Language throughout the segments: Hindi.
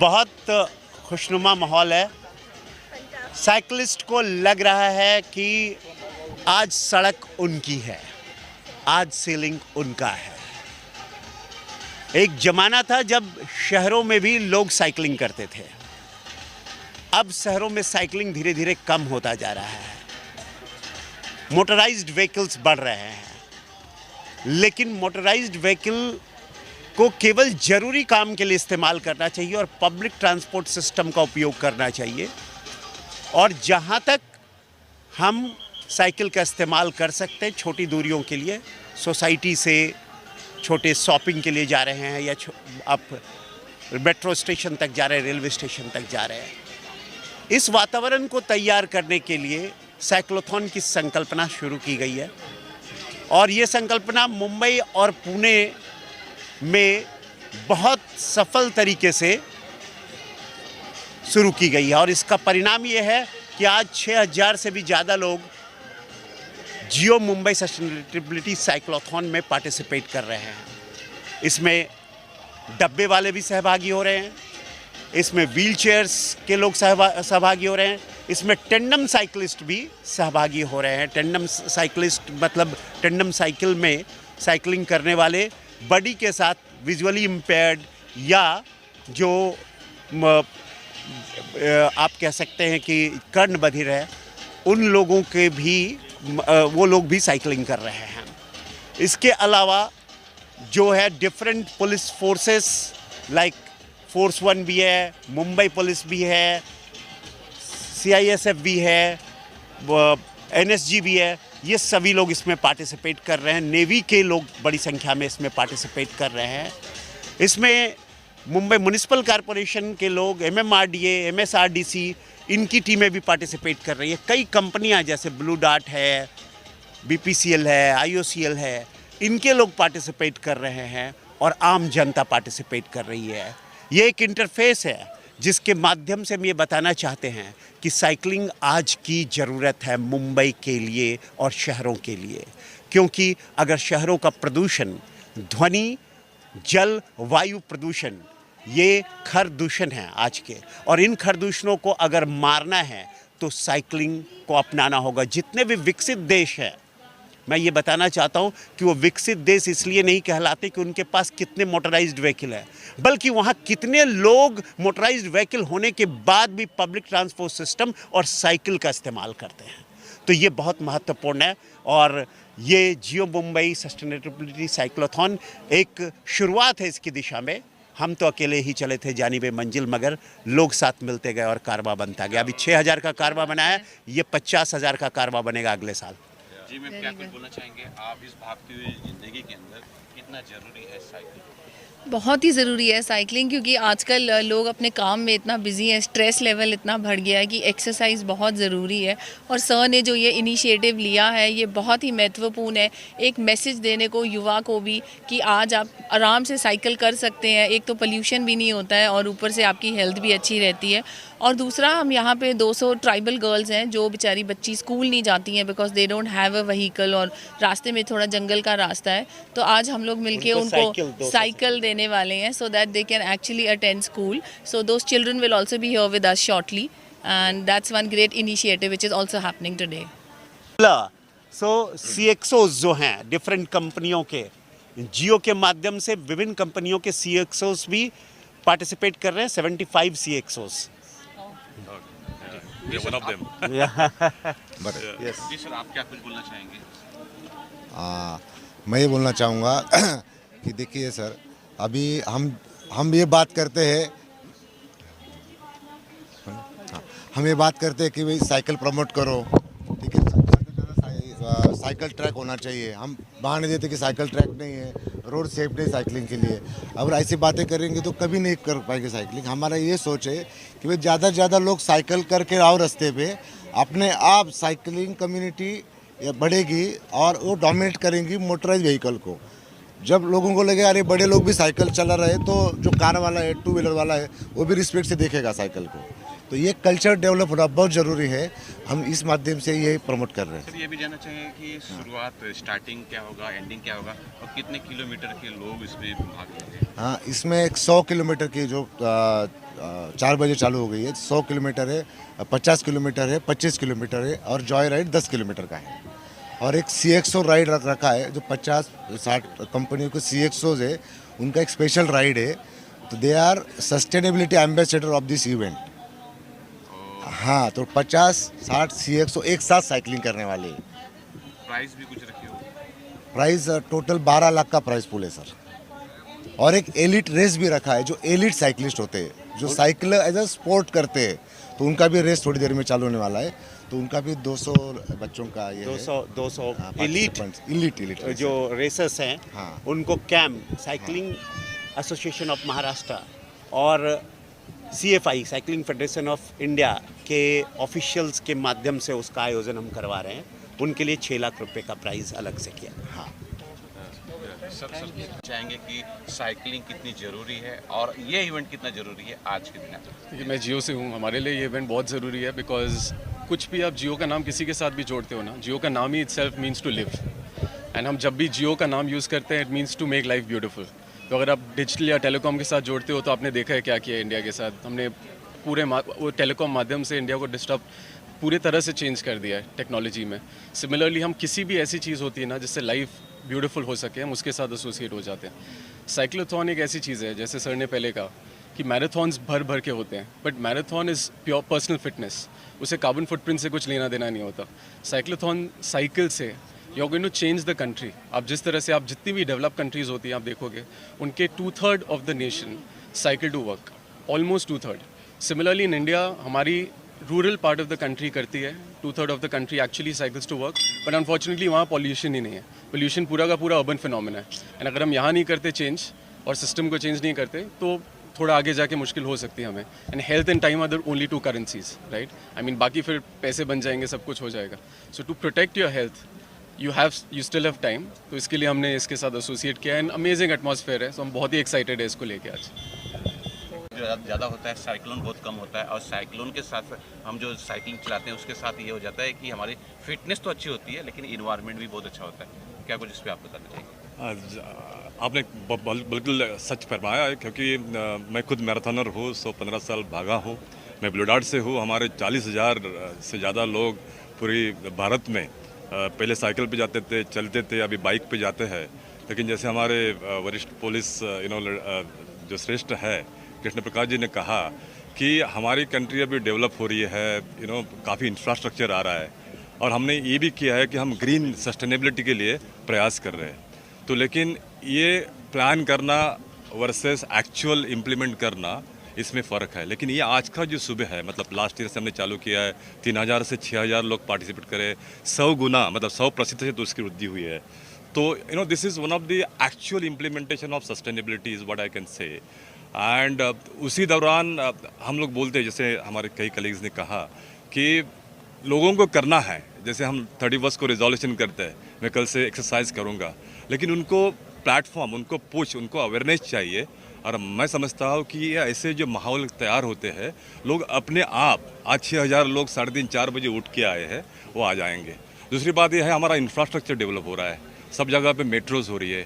बहुत खुशनुमा माहौल है। साइकिलिस्ट को लग रहा है कि आज सड़क उनकी है, आज सीलिंग उनका है। एक ज़माना था जब शहरों में भी लोग साइकिलिंग करते थे। अब शहरों में साइकिलिंग धीरे धीरे कम होता जा रहा है। मोटराइज्ड व्हीकल्स बढ़ रहे हैं, लेकिन मोटराइज्ड व्हीकल को केवल ज़रूरी काम के लिए इस्तेमाल करना चाहिए और पब्लिक ट्रांसपोर्ट सिस्टम का उपयोग करना चाहिए। और जहाँ तक हम साइकिल का इस्तेमाल कर सकते हैं छोटी दूरियों के लिए, सोसाइटी से छोटे शॉपिंग के लिए जा रहे हैं या आप मेट्रो स्टेशन तक जा रहे हैं, रेलवे स्टेशन तक जा रहे हैं, इस वातावरण को तैयार करने के लिए साइक्लोथॉन की संकल्पना शुरू की गई है। और ये संकल्पना मुंबई और पुणे में बहुत सफल तरीके से शुरू की गई है। और इसका परिणाम ये है कि आज 6000 से भी ज़्यादा लोग जियो मुंबई सस्टेनेबिलिटी साइक्लोथॉन में पार्टिसिपेट कर रहे हैं। इसमें डब्बे वाले भी सहभागी हो रहे हैं, इसमें व्हील चेयर्स के लोग सहभागी हो रहे हैं, इसमें टेंडम साइकिलिस्ट भी सहभागी हो रहे हैं। टेंडम साइकिलिस्ट मतलब टेंडम साइकिल में साइकिलिंग करने वाले बॉडी के साथ विजुअली इम्पेयर्ड या जो आप कह सकते हैं कि कर्ण बधिर है, उन लोगों के भी वो लोग भी साइकिलिंग कर रहे हैं। इसके अलावा जो है different police forces like force 1 भी है, मुंबई पुलिस भी है, CISF भी है, NSG भी है, ये सभी लोग इसमें पार्टिसिपेट कर रहे हैं। नेवी के लोग बड़ी संख्या में इसमें पार्टिसिपेट कर रहे हैं। इसमें मुंबई म्युनिसिपल कॉरपोरेशन के लोग, MMRDA, MSRDC, इनकी टीमें भी पार्टिसिपेट कर रही है। कई कंपनियां जैसे ब्लू डार्ट है, BPCL है, IOCL है, इनके लोग पार्टिसिपेट कर रहे हैं और आम जनता पार्टिसिपेट कर रही है। ये एक इंटरफेस है जिसके माध्यम से हम ये बताना चाहते हैं कि साइकिलिंग आज की ज़रूरत है मुंबई के लिए और शहरों के लिए। क्योंकि अगर शहरों का प्रदूषण, ध्वनि, जल, वायु प्रदूषण, ये खर दूषण है आज के, और इन खर दूषणों को अगर मारना है तो साइकिलिंग को अपनाना होगा। जितने भी विकसित देश हैं, मैं ये बताना चाहता हूँ कि वो विकसित देश इसलिए नहीं कहलाते कि उनके पास कितने मोटराइज्ड व्हीकल है, बल्कि वहाँ कितने लोग मोटराइज्ड व्हीकल होने के बाद भी पब्लिक ट्रांसपोर्ट सिस्टम और साइकिल का इस्तेमाल करते हैं। तो ये बहुत महत्वपूर्ण है। और ये जियो मुंबई सस्टेनेबिलिटी साइक्लोथॉन एक शुरुआत है इसकी दिशा में। हम तो अकेले ही चले थे जानिबे मंजिल, मगर लोग साथ मिलते गए और कारवा बनता गया। अभी 6000 का कारवा बना है, ये 50,000 का कारवा बनेगा अगले साल। जी, मैं क्या कुछ बोलना चाहेंगे, आप इस भागती हुई जिंदगी के अंदर कितना जरूरी है साइकिल? बहुत ही ज़रूरी है साइकिलिंग, क्योंकि आजकल लोग अपने काम में इतना बिजी हैं, स्ट्रेस लेवल इतना बढ़ गया है कि एक्सरसाइज बहुत ज़रूरी है। और सर ने जो ये इनिशिएटिव लिया है ये बहुत ही महत्वपूर्ण है, एक मैसेज देने को युवा को भी कि आज आप आराम से साइकिल कर सकते हैं। एक तो पोल्यूशन भी नहीं होता है और ऊपर से आपकी हेल्थ भी अच्छी रहती है। और दूसरा, हम यहाँ पे 200 ट्राइबल गर्ल्स हैं जो बेचारी बच्ची स्कूल नहीं जाती हैं because they don't have a vehicle, और रास्ते में थोड़ा जंगल का रास्ता है। तो आज हम लोग मिलके उनको साइकिल देने वाले हैं so that they can actually attend school. So those children will also be here with us shortly, and that's one great initiative which is also happening today. So CXOs जो हैं डिफरेंट कंपनियों के, जियो के माध्यम से विभिन्न कंपनियों के CXOs भी पार्टिसिपेट कर रहे हैं। 75 CXOs। One of them. Yes. जी सर, आप क्या कुछ बोलना चाहेंगे? मैं ये बोलना चाहूँगा कि देखिए सर, अभी हम ये बात करते हैं, हम ये बात करते हैं कि भाई साइकिल प्रमोट करो, ठीक है, साइकिल ट्रैक होना चाहिए। हम बहाने देते कि साइकिल ट्रैक नहीं है, रोड सेफ नहीं साइकिलिंग के लिए। अगर ऐसी बातें करेंगे तो कभी नहीं कर पाएंगे साइकिलिंग। हमारा ये सोच है कि भाई ज़्यादा से ज़्यादा लोग साइकिल करके आओ रास्ते पे, अपने आप साइकिलिंग कम्युनिटी बढ़ेगी और वो डोमिनेट करेंगी मोटराइज व्हीकल को। जब लोगों को लगेगा अरे बड़े लोग भी साइकिल चला रहे हैं, तो जो कार वाला है, 2 व्हीलर वाला है, वो भी रिस्पेक्ट से देखेगा साइकिल को। तो ये कल्चर डेवलप होना बहुत ज़रूरी है। हम इस माध्यम से ये प्रमोट कर रहे हैं। सर, ये भी जानना चाहिए कि शुरुआत, स्टार्टिंग क्या होगा, एंडिंग क्या होगा, और कितने किलोमीटर के लोग इसमें भाग लेंगे? हाँ, इसमें 100 किलोमीटर की जो 4 बजे चालू हो गई है। 100 किलोमीटर है, 50 किलोमीटर है, 25 किलोमीटर है और जॉय राइड 10 किलोमीटर का है। और एक CXO राइड रखा है जो 50-60 कंपनियों के CXOs है, उनका एक स्पेशल राइड है। तो they are sustainability ambassador of this event. हाँ, तो 50-60 CXO एक साथ साइकिलिंग करने वाले हैं। प्राइस भी कुछ रखी हो? प्राइस टोटल 12 लाख का प्राइस पूल है सर। और एक एलिट रेस भी रखा है, जो एलिट साइकिलिस्ट होते हैं, जो साइकिल एज अ स्पोर्ट करते हैं, तो उनका भी रेस थोड़ी देर में चालू होने वाला है। तो उनका भी 200 बच्चों का ये 200 हाँ, एलीट इलीट जो रेसर्स हैं, हाँ। उनको camp cycling association of Maharashtra और CFI cycling federation of India के ऑफिशियल्स के माध्यम से उसका आयोजन हम करवा रहे हैं। उनके लिए 6 लाख रुपए का प्राइस अलग से किया। हाँ, सर चाहेंगे कि साइकिलिंग कितनी ज़रूरी है और ये इवेंट कितना ज़रूरी है आज के दिन? देखिए, मैं जियो से हूँ। हमारे लिए ये इवेंट बहुत ज़रूरी है बिकॉज कुछ भी आप जियो का नाम किसी के साथ भी जोड़ते हो ना, जियो का नाम ही itself means to live. And हम जब भी जियो का नाम यूज़ करते हैं it means to make life beautiful. तो अगर आप डिजिटल या टेलीकॉम के साथ जोड़ते हो तो आपने देखा है क्या किया इंडिया के साथ। हमने पूरे वो टेलीकॉम माध्यम से इंडिया को डिस्टर्ब पूरे तरह से चेंज कर दिया है टेक्नोलॉजी में। सिमिलरली हम किसी भी ऐसी चीज़ होती है ना जिससे लाइफ ब्यूटीफुल हो सके, हम उसके साथ एसोसिएट हो जाते हैं। साइक्लोथॉन एक ऐसी चीज़ है, जैसे सर ने पहले कहा कि मैराथॉन्स भर भर के होते हैं, but marathon is pure personal fitness. उसे कार्बन फुटप्रिंट से कुछ लेना देना नहीं होता। साइक्लोथॉन साइकिल से you are going to change the country. आप जिस तरह से आप जितनी भी डेवलप कंट्रीज़ होती हैं आप देखोगे उनके 2/3 of the nation cycle to work, almost 2/3। Similarly in India हमारी rural part of the country करती है, 2/3 of the country actually cycles to work, but unfortunately वहाँ पॉल्यूशन ही नहीं है। पॉल्यूशन पूरा का पूरा अर्बन फिनोमेना है। एंड अगर हम यहाँ नहीं करते चेंज और सिस्टम को चेंज नहीं करते तो थोड़ा आगे जाके मुश्किल हो सकती है हमें। And health and time are the only 2 currencies, right? I mean बाकी फिर पैसे बन जाएंगे, सब कुछ हो जाएगा। So to protect your health you still have time. तो इसके लिए हमने इसके साथ एसोसिएट किया। एंड अमेजिंग एटमॉस्फेयर है, सो हम बहुत ही एक्साइटेड है इसको लेके आज। ज़्यादा होता है, साइक्लोन बहुत कम होता है। और साइक्लोन के साथ हम जो साइकिलिंग चलाते हैं उसके साथ ये हो जाता है कि हमारी फिटनेस तो अच्छी होती है लेकिन इन्वायरमेंट भी बहुत अच्छा होता है। क्या कुछ इस पर आप बताना चाहिए? आपने बिल्कुल सच फरमाया है, क्योंकि मैं खुद मैराथनर हूँ, 115 साल भागा हूँ। मैं ब्लू डार्ट से हूँ। हमारे 40,000 से ज़्यादा लोग पूरी भारत में पहले साइकिल पे जाते थे, चलते थे, अभी बाइक पे जाते हैं। लेकिन जैसे हमारे वरिष्ठ पुलिस जो श्रेष्ठ है कृष्ण प्रकाश जी ने कहा कि हमारी कंट्री अभी डेवलप हो रही है, काफ़ी इंफ्रास्ट्रक्चर आ रहा है और हमने ये भी किया है कि हम ग्रीन सस्टेनेबिलिटी के लिए प्रयास कर रहे हैं। तो लेकिन ये प्लान करना वर्सेस एक्चुअल इम्प्लीमेंट करना, इसमें फ़र्क है। लेकिन ये आज का जो सुबह है, मतलब लास्ट ईयर से हमने चालू किया है, 3000 से 6000 लोग पार्टिसिपेट करे, 100 गुना मतलब 100% से तो उसकी वृद्धि हुई है। तो this is one of the actual implementation of sustainability is what I can say. And उसी दौरान हम लोग बोलते हैं, जैसे हमारे कई कलीग्स ने कहा कि लोगों को करना है। जैसे हम 31 को रिजोल्यूशन करते हैं, मैं कल से एक्सरसाइज करूँगा, लेकिन उनको प्लेटफॉर्म, उनको पुश, उनको अवेयरनेस चाहिए। और मैं समझता हूँ कि ये ऐसे जो माहौल तैयार होते हैं, लोग अपने आप, आज 6000 लोग 3:30-4 बजे उठ के आए हैं, वो आ जाएंगे। दूसरी बात यह है, हमारा इंफ्रास्ट्रक्चर डेवलप हो रहा है, सब जगह पे मेट्रोज़ हो रही है।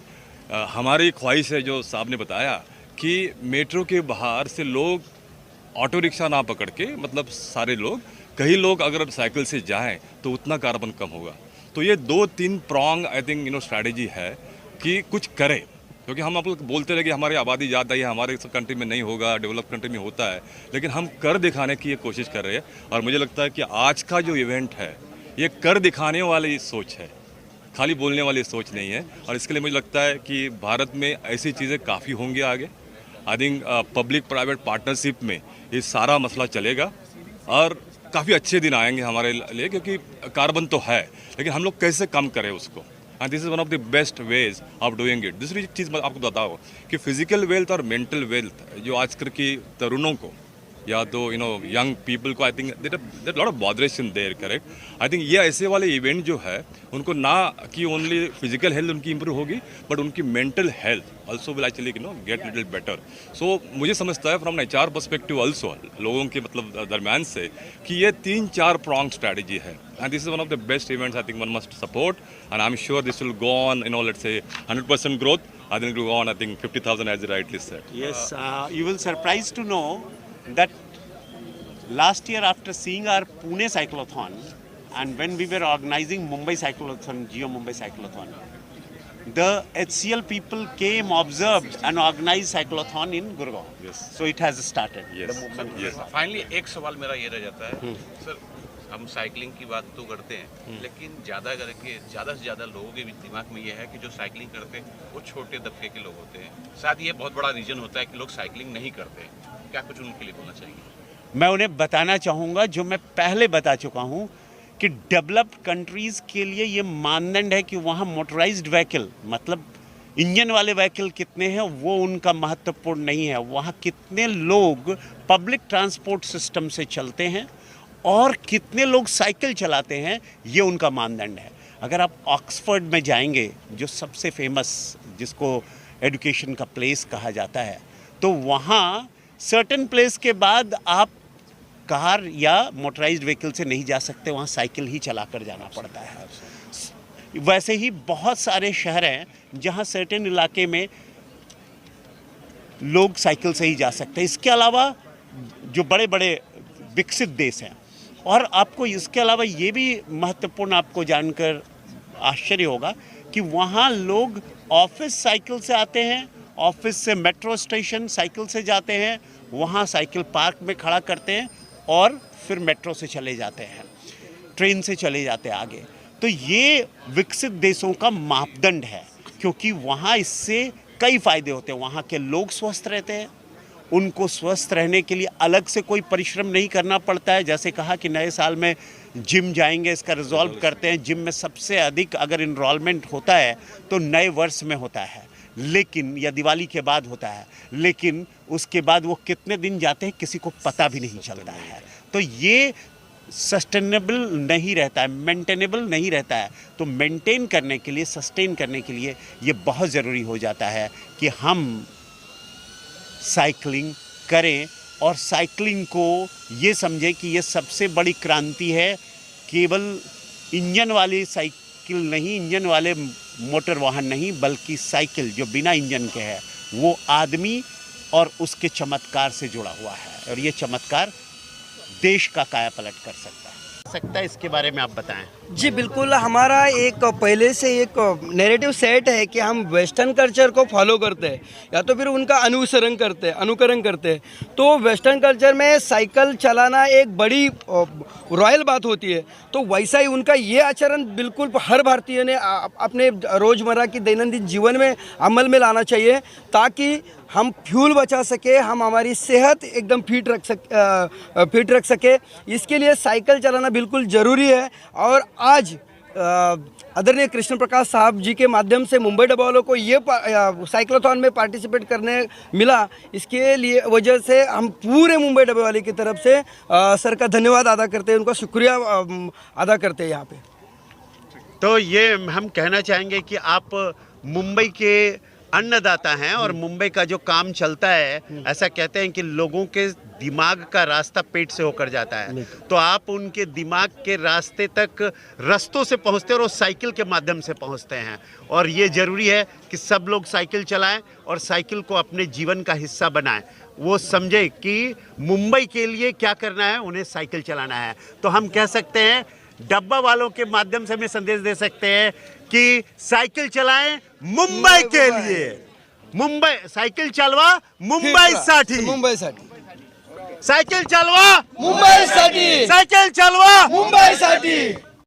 हमारी ख्वाहिश है, जो साहब ने बताया, कि मेट्रो के बाहर से लोग ऑटो रिक्शा ना पकड़ के, मतलब सारे लोग, कई लोग अगर साइकिल से जाएं तो उतना कार्बन कम होगा। तो ये 2-3 प्रॉन्ग आई थिंक स्ट्रैटेजी है कि कुछ करें, क्योंकि हम आप लोग बोलते रहे कि हमारी आबादी ज़्यादा है, हमारे कंट्री में नहीं होगा, डेवलप कंट्री में होता है, लेकिन हम कर दिखाने की ये कोशिश कर रहे हैं। और मुझे लगता है कि आज का जो इवेंट है ये कर दिखाने वाली सोच है, खाली बोलने वाली सोच नहीं है। और इसके लिए मुझे लगता है कि भारत में ऐसी चीज़ें काफ़ी होंगी आगे। I think public private partnership में ये सारा मसला चलेगा और काफ़ी अच्छे दिन आएंगे हमारे लिए, क्योंकि कार्बन तो है, लेकिन हम लोग कैसे कम करें उसको। And this is one of the best ways of doing it. दूसरी चीज़ मैं आपको बताऊँ कि फिजिकल वेल्थ और मेंटल वेल्थ जो आजकल की तरुणों को या तो यंग पीपल को, I think there lot of botheration there, correct. I think ये ऐसे वाले इवेंट जो है उनको ना कि ओनली फिजिकल हेल्थ उनकी इंप्रूव होगी, बट उनकी mental health also will actually get little better. So मुझे समझता है फ्रॉम HR पर्सपेक्टिव ऑल्सो, लोगों के मतलब दरम्यान से, कि ये 3-4 प्रॉन्ग स्ट्रैटेजी है। And this is one of the best events I think one must support, and I'm sure this will go on, let's say 100% growth. I think it will go on, I think 50,000 as you rightly said. Yes, you will surprise to know that last year after seeing our Pune cyclothon and when we were organizing Mumbai cyclothon, Geo Mumbai cyclothon, the HCL people came, observed and organized cyclothon in Gurgaon. Yes. So it has started. Yes. The movement. Yes. Finally एक सवाल मेरा ये रह जाता है सर, हम साइकिलिंग की बात तो करते हैं लेकिन ज़्यादा से ज़्यादा लोगों के दिमाग में ये है कि जो साइकिलिंग करते हैं वो छोटे तबके के लोग होते हैं। शायद ये बहुत बड़ा रीजन होता है कि लोग साइकिलिंग नहीं करते। क्या कुछ उनके लिए बोलना चाहिए? मैं उन्हें बताना चाहूँगा जो मैं पहले बता चुका हूँ कि डेवलप्ड कंट्रीज़ के लिए ये मानदंड है कि वहाँ मोटराइज्ड व्हीकल मतलब इंजन वाले व्हीकल कितने हैं वो उनका महत्वपूर्ण नहीं है, वहाँ कितने लोग पब्लिक ट्रांसपोर्ट सिस्टम से चलते हैं और कितने लोग साइकिल चलाते हैं ये उनका मानदंड है। अगर आप ऑक्सफोर्ड में जाएंगे जो सबसे फेमस जिसको एजुकेशन का प्लेस कहा जाता है, तो वहाँ सर्टेन प्लेस के बाद आप कार या मोटराइज्ड व्हीकल से नहीं जा सकते, वहाँ साइकिल ही चला कर जाना पड़ता है। वैसे ही बहुत सारे शहर हैं जहाँ सर्टेन इलाके में लोग साइकिल से ही जा सकते हैं। इसके अलावा जो बड़े बड़े विकसित देश हैं, और आपको इसके अलावा ये भी महत्वपूर्ण आपको जानकर आश्चर्य होगा कि वहाँ लोग ऑफिस साइकिल से आते हैं, ऑफिस से मेट्रो स्टेशन साइकिल से जाते हैं, वहाँ साइकिल पार्क में खड़ा करते हैं और फिर मेट्रो से चले जाते हैं, ट्रेन से चले जाते हैं आगे। तो ये विकसित देशों का मापदंड है क्योंकि वहाँ इससे कई फ़ायदे होते हैं। वहाँ के लोग स्वस्थ रहते हैं, उनको स्वस्थ रहने के लिए अलग से कोई परिश्रम नहीं करना पड़ता है। जैसे कहा कि नए साल में जिम जाएंगे, इसका रिजॉल्व करते हैं। जिम में सबसे अधिक अगर इनरोलमेंट होता है तो नए वर्ष में होता है, लेकिन या दिवाली के बाद होता है, लेकिन उसके बाद वो कितने दिन जाते हैं किसी को पता भी नहीं चलता है। तो ये सस्टेनेबल नहीं रहता है, मेंटेनेबल नहीं रहता है। तो मेंटेन करने के लिए, सस्टेन करने के लिए ये बहुत ज़रूरी हो जाता है कि हम साइकिलिंग करें और साइकिलिंग को ये समझें कि ये सबसे बड़ी क्रांति है। केवल इंजन वाली साइकिल नहीं, इंजन वाले मोटर वाहन नहीं, बल्कि साइकिल जो बिना इंजन के है वो आदमी और उसके चमत्कार से जुड़ा हुआ है, और ये चमत्कार देश का कायापलट कर सकता है। इसके बारे में आप बताएं। जी बिल्कुल, हमारा एक पहले से एक नैरेटिव सेट है कि हम वेस्टर्न कल्चर को फॉलो करते हैं या तो फिर उनका अनुकरण करते हैं। तो वेस्टर्न कल्चर में साइकिल चलाना एक बड़ी रॉयल बात होती है, तो वैसा ही उनका ये आचरण बिल्कुल हर भारतीय ने अपने रोज़मर्रा की दैनंदिन जीवन में अमल में लाना चाहिए ताकि हम फ्यूल बचा सके, हम हमारी सेहत एकदम फिट रख सके। इसके लिए साइकिल चलाना बिल्कुल ज़रूरी है। और आज आदरणीय कृष्ण प्रकाश साहब जी के माध्यम से मुंबई डब्बा वालों को ये साइक्लोथॉन में पार्टिसिपेट करने मिला, इसके लिए वजह से हम पूरे मुंबई डब्बे वाले की तरफ से सर का धन्यवाद अदा करते हैं, उनका शुक्रिया अदा करते हैं यहाँ पे। तो ये हम कहना चाहेंगे कि आप मुंबई के अन्नदाता हैं और मुंबई का जो काम चलता है, ऐसा कहते हैं कि लोगों के दिमाग का रास्ता पेट से होकर जाता है, तो आप उनके दिमाग के रास्ते तक रास्तों से पहुंचते हैं और साइकिल के माध्यम से पहुंचते हैं। और ये ज़रूरी है कि सब लोग साइकिल चलाएं और साइकिल को अपने जीवन का हिस्सा बनाएं। वो समझे कि मुंबई के लिए क्या करना है, उन्हें साइकिल चलाना है। तो हम कह सकते हैं, डब्बा वालों के माध्यम से हमें संदेश दे सकते हैं कि साइकिल चलाएं मुंबई के लिए। मुंबई साइकिल चलवा मुंबई साठी, साइकिल चलवा मुंबई साठी, साइकिल चलवा मुंबई साठी।